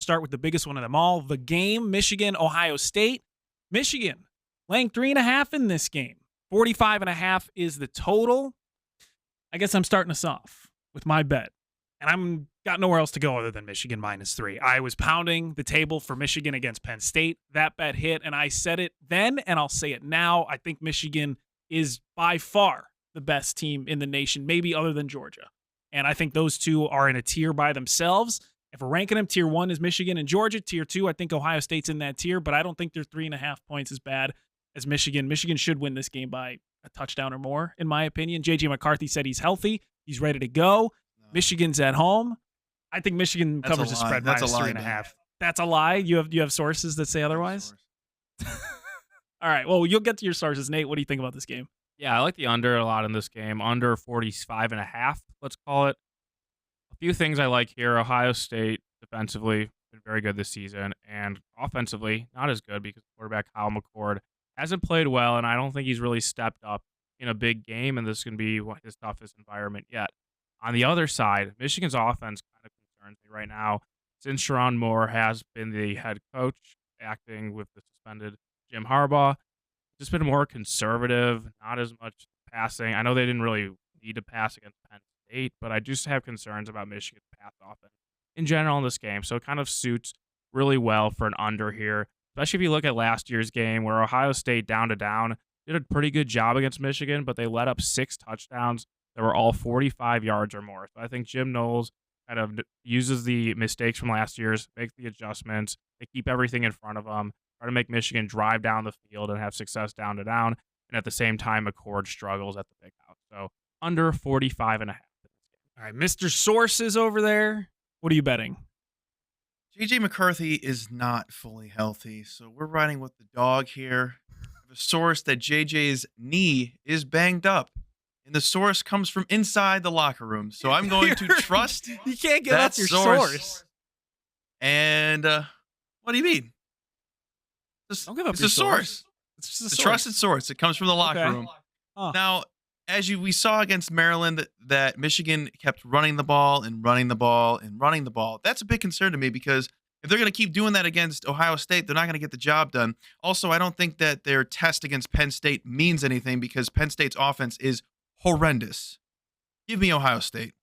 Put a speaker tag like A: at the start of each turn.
A: start with the biggest one of them all. The game, Michigan, Ohio State. Michigan laying 3.5 in this game. 45.5 is the total. I guess I'm starting us off with my bet. And I'm got nowhere else to go other than Michigan -3. I was pounding the table for Michigan against Penn State. That bet hit, and I said it then, and I'll say it now. I think Michigan is by far the best team in the nation, maybe other than Georgia. And I think those two are in a tier by themselves. If we're ranking them, tier 1 is Michigan and Georgia. Tier 2, I think Ohio State's in that tier, but I don't think their 3.5 points as bad as Michigan. Michigan should win this game by a touchdown or more, in my opinion. J.J. McCarthy said he's healthy. He's ready to go. Michigan's at home. I think Michigan covers the spread minus 3.5. That's a lie. You have sources that say otherwise? All right. Well, you'll get to your sources. Nate, what do you think about this game?
B: Yeah, I like the under a lot in this game. Under 45.5, let's call it. A few things I like here. Ohio State defensively been very good this season, and offensively not as good because quarterback Kyle McCord hasn't played well, and I don't think he's really stepped up in a big game, and this can be his toughest environment yet. On the other side, Michigan's offense kind of concerns me right now. Since Sharon Moore has been the head coach, acting with the suspended Jim Harbaugh, just been more conservative, not as much passing. I know they didn't really need to pass against Penn State, but I just have concerns about Michigan's pass offense in general in this game. So it kind of suits really well for an under here, especially if you look at last year's game where Ohio State down to down did a pretty good job against Michigan, but they let up 6 touchdowns that were all 45 yards or more. So I think Jim Knowles kind of uses the mistakes from last year's, makes the adjustments, they keep everything in front of them, try to make Michigan drive down the field and have success down to down, and at the same time, McCord struggles at the big house. So under 45.5.
A: All right, Mr. Sources over there, what are you betting?
C: J.J. McCarthy is not fully healthy, so we're riding with the dog here. The source that JJ's knee is banged up. And the source comes from inside the locker room. So I'm going to trust
A: You can't get
C: that
A: up your source.
C: And what do you mean?
A: Don't give up
C: It's
A: your
C: a source.
A: It's just a
C: It's a
A: source.
C: trusted source. It comes from the locker
A: Okay.
C: room.
A: Huh.
C: Now, as we saw against Maryland, that Michigan kept running the ball and running the ball and running the ball. That's a big concern to me because if they're going to keep doing that against Ohio State, they're not going to get the job done. Also, I don't think that their test against Penn State means anything because Penn State's offense is horrendous. Give me Ohio State.